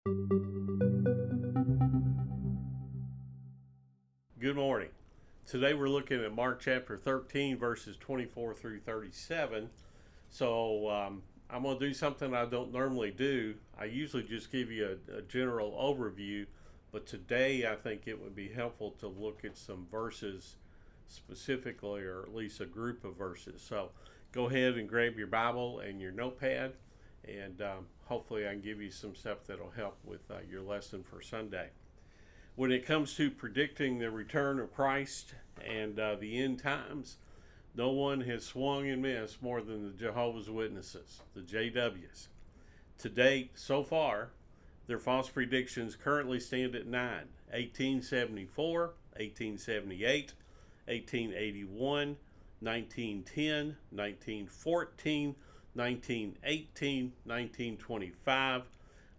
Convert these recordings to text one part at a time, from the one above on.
Good morning. Today we're looking at Mark chapter 13, verses 24 through 37. I'm going to do something I don't normally do. I usually just give you a general overview, but today I think it would be helpful to look at some verses specifically, or at least a group of verses. So go ahead and grab your Bible and your notepad, and hopefully I can give you some stuff that'll help with your lesson for Sunday. When it comes to predicting the return of Christ and the end times, no one has swung and missed more than the Jehovah's Witnesses, the JWs. To date, so far, their false predictions currently stand at 9: 1874, 1878, 1881, 1910, 1914, 1918, 1925.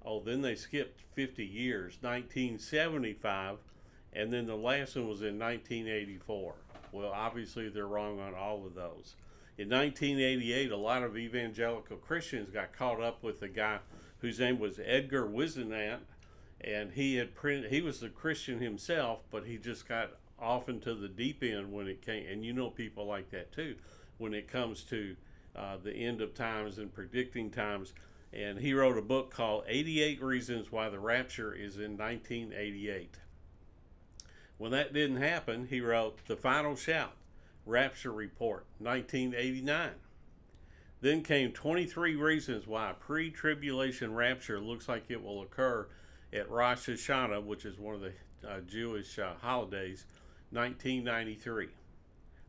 Oh, then they skipped 50 years, 1975, and then the last one was in 1984. Well, obviously they're wrong on all of those. In 1988, a lot of evangelical Christians got caught up with a guy whose name was Edgar Whisenant, and he was a Christian himself, but he just got off into the deep end when it came, and you know people like that too, when it comes to the end of times and predicting times. And he wrote a book called 88 Reasons Why the Rapture is in 1988. When that didn't happen, he wrote The Final Shout, Rapture Report, 1989. Then came 23 Reasons Why a Pre-Tribulation Rapture looks like it will occur at Rosh Hashanah, which is one of the Jewish holidays, 1993.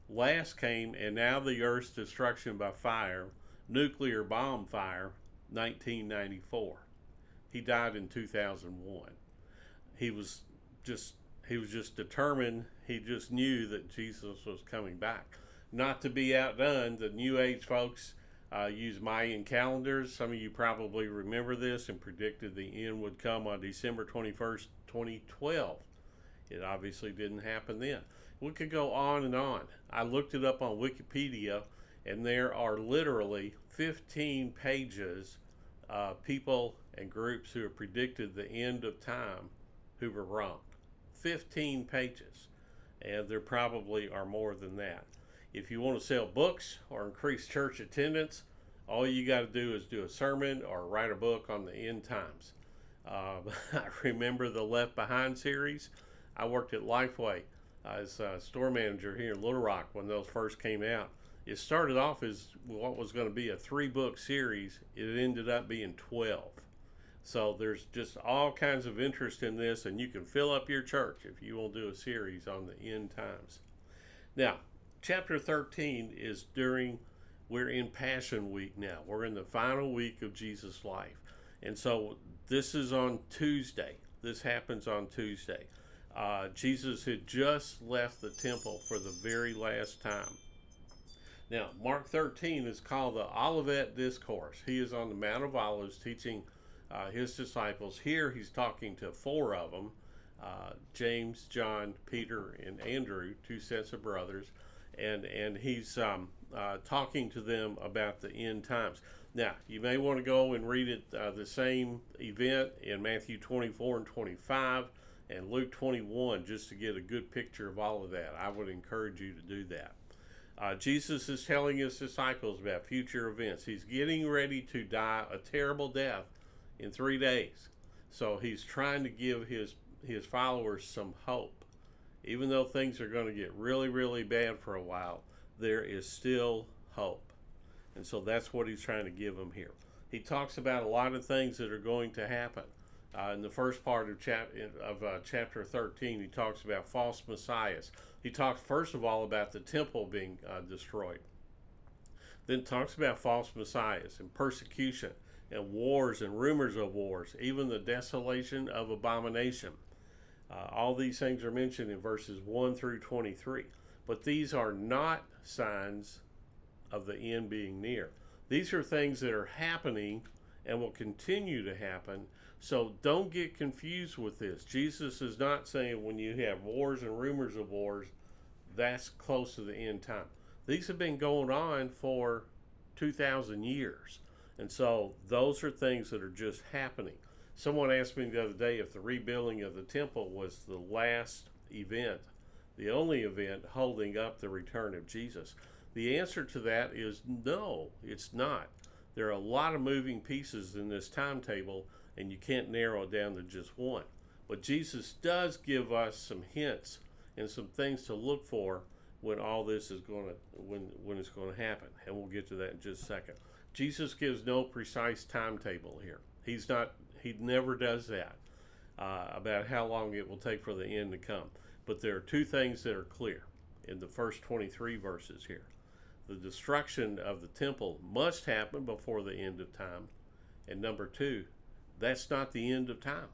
Last came And Now the Earth's Destruction by Fire, Nuclear Bomb Fire, 1994. He died in 2001. He was just determined. He just knew that Jesus was coming back. Not to be outdone, the New Age folks use Mayan calendars. Some of you probably remember this, and predicted the end would come on December 21st, 2012. It obviously didn't happen then. We could go on and on. I looked it up on Wikipedia, and there are literally 15 pages people and groups who have predicted the end of time who were wrong. 15 pages. And there probably are more than that. If you want to sell books or increase church attendance, all you got to do is do a sermon or write a book on the end times. I remember the Left Behind series. I worked at Lifeway as a store manager here in Little Rock when those first came out. It started off as what was going to be a 3-book series. It ended up being 12. So there's just all kinds of interest in this, and you can fill up your church if you will do a series on the end times. Now, chapter 13 is we're in Passion Week now. We're in the final week of Jesus' life. And so this is on Tuesday. This happens on Tuesday. Jesus had just left the temple for the very last time. Now, Mark 13 is called the Olivet Discourse. He is on the Mount of Olives teaching his disciples. Here he's talking to 4 of them, James, John, Peter, and Andrew, 2 sets of brothers, and he's talking to them about the end times. Now, you may want to go and read it, the same event in Matthew 24 and 25 and Luke 21, just to get a good picture of all of that. I would encourage you to do that. Jesus is telling his disciples about future events. He's getting ready to die a terrible death in 3 days. So he's trying to give his followers some hope. Even though things are going to get really, really bad for a while, there is still hope. And so that's what he's trying to give them here. He talks about a lot of things that are going to happen. In the first part of chapter 13, he talks about false messiahs. He talks, first of all, about the temple being destroyed. Then talks about false messiahs and persecution and wars and rumors of wars, even the desolation of abomination. All these things are mentioned in verses 1 through 23. But these are not signs of the end being near. These are things that are happening and will continue to happen. So don't get confused with this. Jesus is not saying when you have wars and rumors of wars, that's close to the end time. These have been going on for 2,000 years. And so those are things that are just happening. Someone asked me the other day if the rebuilding of the temple was the last event, the only event holding up the return of Jesus. The answer to that is no, it's not. There are a lot of moving pieces in this timetable, and you can't narrow it down to just one. But Jesus does give us some hints and some things to look for when all this is going to when it's going to happen, and we'll get to that in just a second. Jesus gives no precise timetable here. He never does that about how long it will take for the end to come. But there are two things that are clear in the first 23 verses here. The destruction of the temple must happen before the end of time, and number two, that's not the end of time.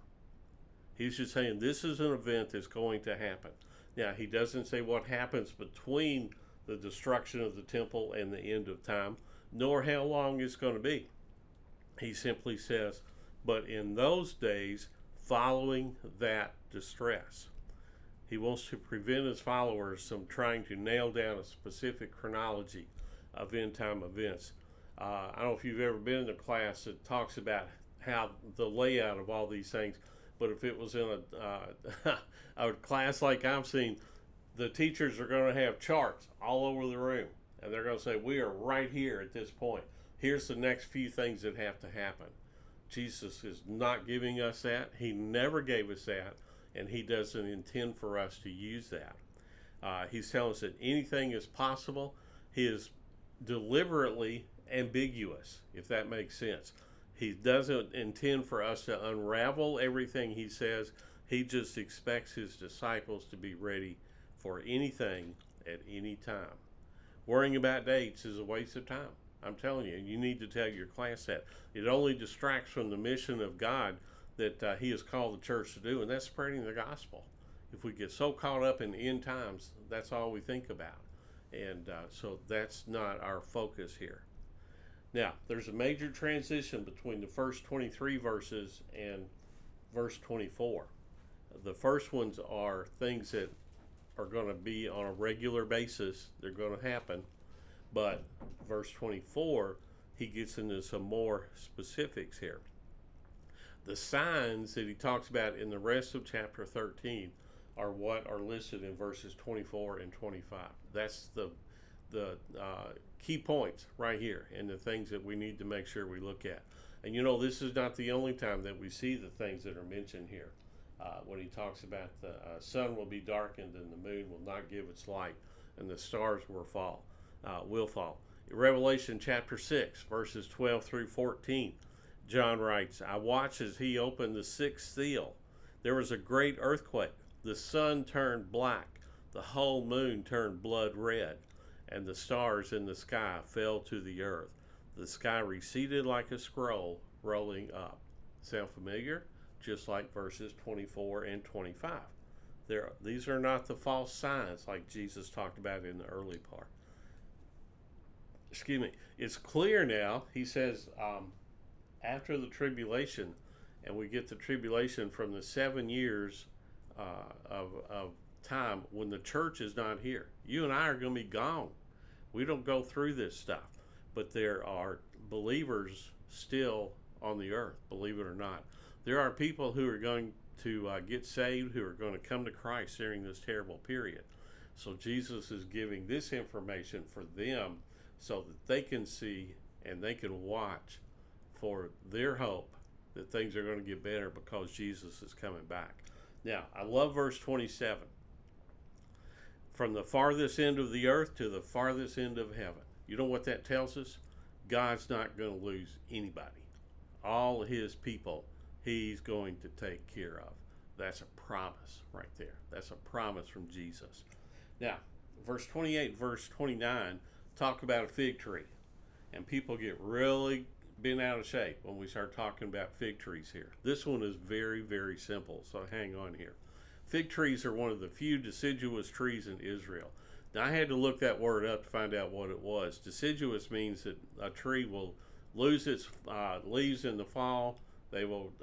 He's just saying this is an event that's going to happen. Now, he doesn't say what happens between the destruction of the temple and the end of time, nor how long it's going to be. He simply says, but in those days following that distress. He wants to prevent his followers from trying to nail down a specific chronology of end time events. I don't know if you've ever been in a class that talks about how the layout of all these things, but if it was in a class like I've seen, the teachers are going to have charts all over the room, and they're going to say, we are right here at this point. Here's the next few things that have to happen. Jesus is not giving us that. He never gave us that, and he doesn't intend for us to use that. He's telling us that anything is possible. He is deliberately ambiguous, if that makes sense. He doesn't intend for us to unravel everything he says. He just expects his disciples to be ready for anything at any time. Worrying about dates is a waste of time. I'm telling you, you need to tell your class that. It only distracts from the mission of God that he has called the church to do, and that's spreading the gospel. If we get so caught up in the end times, that's all we think about. And so that's not our focus here. Now, there's a major transition between the first 23 verses and verse 24. The first ones are things that are going to be on a regular basis. They're going to happen. But verse 24, he gets into some more specifics here. The signs that he talks about in the rest of chapter 13 are what are listed in verses 24 and 25. That's the key points right here, and the things that we need to make sure we look at. And you know, this is not the only time that we see the things that are mentioned here. When he talks about the sun will be darkened and the moon will not give its light, and the stars will fall. In Revelation chapter 6, verses 12 through 14, John writes, I watched as he opened the sixth seal. There was a great earthquake. The sun turned black, the whole moon turned blood red, and the stars in the sky fell to the earth. The sky receded like a scroll rolling up. Sound familiar? Just like verses 24 and 25. These are not the false signs like Jesus talked about in the early part. Excuse me. It's clear now, he says, after the tribulation, and we get the tribulation from the 7 years of time when the church is not here. You and I are going to be gone. We don't go through this stuff, but there are believers still on the earth, believe it or not. There are people who are going to get saved, who are going to come to Christ during this terrible period. So Jesus is giving this information for them so that they can see and they can watch for their hope that things are going to get better because Jesus is coming back. Now, I love verse 27. From the farthest end of the earth to the farthest end of heaven. You know what that tells us? God's not going to lose anybody. All his people, he's going to take care of. That's a promise right there. That's a promise from Jesus. Now, verse 28, verse 29 talk about a fig tree. And people get really bent out of shape when we start talking about fig trees here. This one is very, very simple, so hang on here. Fig trees are one of the few deciduous trees in Israel. Now, I had to look that word up to find out what it was. Deciduous means that a tree will lose its leaves in the fall. They will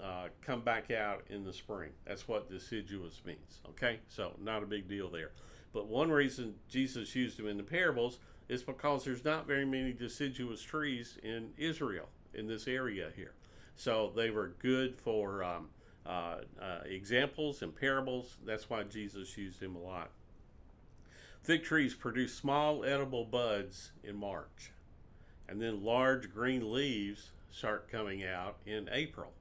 come back out in the spring. That's what deciduous means, okay? So not a big deal there. But one reason Jesus used them in the parables is because there's not very many deciduous trees in Israel, in this area here. So they were good for examples and parables. That's why Jesus used them a lot. Fig trees produce small edible buds in March, and then large green leaves start coming out in April.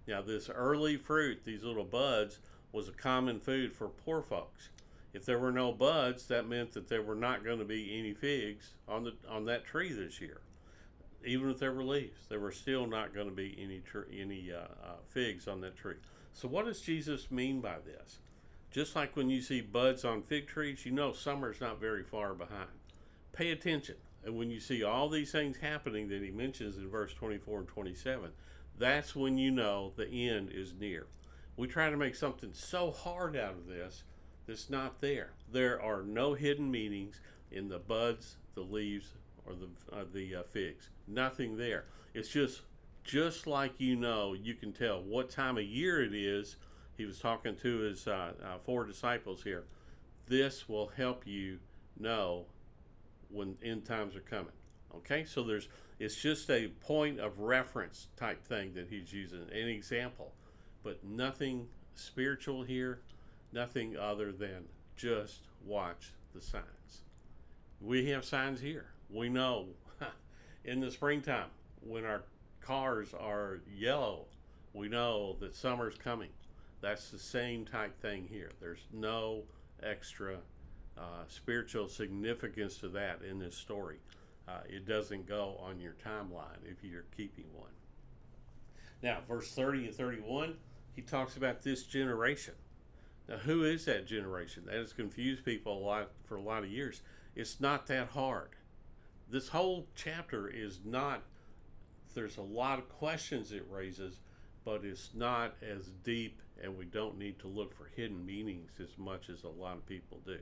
Now, this early fruit, these little buds, was a common food for poor folks. If there were no buds, that meant that there were not going to be any figs on that tree this year. Even if there were leaves, there were still not going to be any figs on that tree. So, what does Jesus mean by this? Just like when you see buds on fig trees, you know summer's not very far behind. Pay attention. And when you see all these things happening that he mentions in verse 24 and 27, that's when you know the end is near. We try to make something so hard out of this that's not there. There are no hidden meanings in the buds, the leaves, or the figs. Nothing there. It's just like you can tell what time of year it is. He was talking to his 4 disciples here. This will help you know when end times are coming. Okay, so it's just a point of reference type thing that he's using, an example, but nothing spiritual here, nothing other than just watch the signs. We have signs here. We know in the springtime when our cars are yellow, we know that summer's coming. That's the same type thing here. There's no extra spiritual significance to that in this story. It doesn't go on your timeline if you're keeping one. Now, verse 30 and 31, he talks about this generation. Now, who is that generation? That has confused people a lot for a lot of years. It's not that hard. This whole chapter is not, there's a lot of questions it raises, but it's not as deep, and we don't need to look for hidden meanings as much as a lot of people do.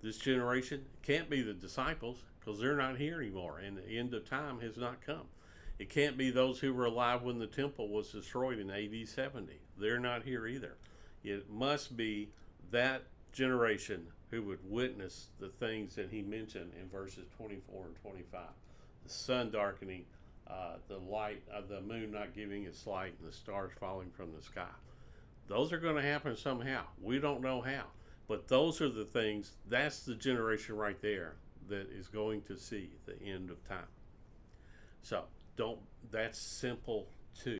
This generation can't be the disciples because they're not here anymore, and the end of time has not come. It can't be those who were alive when the temple was destroyed in AD 70. They're not here either. It must be that generation who would witness the things that he mentioned in verses 24 and 25. The sun darkening, the light of the moon not giving its light, and the stars falling from the sky. Those are going to happen somehow. We don't know how. But those are the things, that's the generation right there that is going to see the end of time. So that's simple